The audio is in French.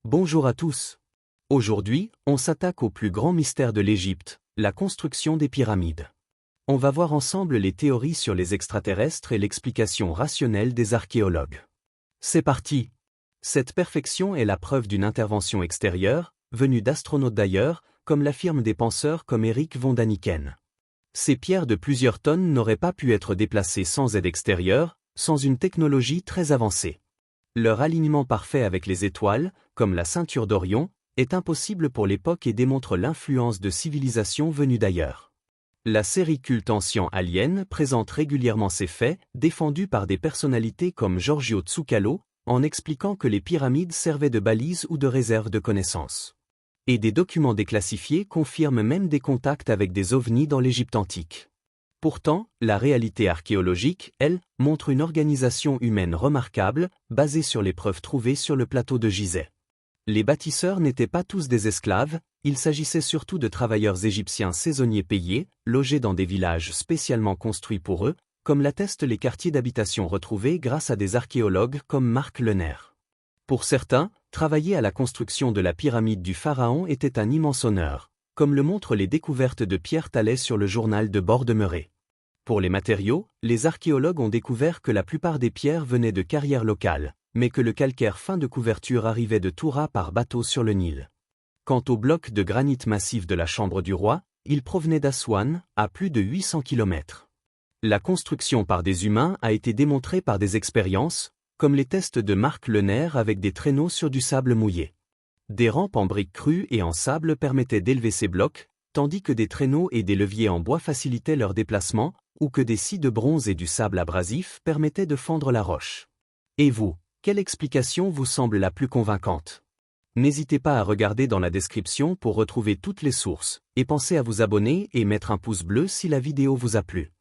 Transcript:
Bonjour à tous. Aujourd'hui, on s'attaque au plus grand mystère de l'Égypte, la construction des pyramides. On va voir ensemble les théories sur les extraterrestres et l'explication rationnelle des archéologues. C'est parti. Cette perfection est la preuve d'une intervention extérieure, venue d'astronautes d'ailleurs, comme l'affirment des penseurs comme Eric von Daniken. Ces pierres de plusieurs tonnes n'auraient pas pu être déplacées sans aide extérieure, sans une technologie très avancée. Leur alignement parfait avec les étoiles, comme la ceinture d'Orion, est impossible pour l'époque et démontre l'influence de civilisations venues d'ailleurs. La série culte Ancient Alien présente régulièrement ces faits, défendus par des personnalités comme Giorgio Tsoukalos, en expliquant que les pyramides servaient de balises ou de réserve de connaissances. Et des documents déclassifiés confirment même des contacts avec des ovnis dans l'Égypte antique. Pourtant, la réalité archéologique, elle, montre une organisation humaine remarquable, basée sur les preuves trouvées sur le plateau de Gizeh. Les bâtisseurs n'étaient pas tous des esclaves, il s'agissait surtout de travailleurs égyptiens saisonniers payés, logés dans des villages spécialement construits pour eux, comme l'attestent les quartiers d'habitation retrouvés grâce à des archéologues comme Marc Lenaire. Pour certains, travailler à la construction de la pyramide du pharaon était un immense honneur, comme le montrent les découvertes de Pierre Thalès sur le journal de bord de Meuré. Pour les matériaux, les archéologues ont découvert que la plupart des pierres venaient de carrières locales, mais que le calcaire fin de couverture arrivait de Toura par bateau sur le Nil. Quant aux blocs de granit massif de la chambre du roi, ils provenaient d'Aswan, à plus de 800 km. La construction par des humains a été démontrée par des expériences, comme les tests de Marc Lenaire avec des traîneaux sur du sable mouillé. Des rampes en briques crues et en sable permettaient d'élever ces blocs, tandis que des traîneaux et des leviers en bois facilitaient leur déplacement, ou que des scies de bronze et du sable abrasif permettaient de fendre la roche. Et vous, quelle explication vous semble la plus convaincante? N'hésitez pas à regarder dans la description pour retrouver toutes les sources, et pensez à vous abonner et mettre un pouce bleu si la vidéo vous a plu.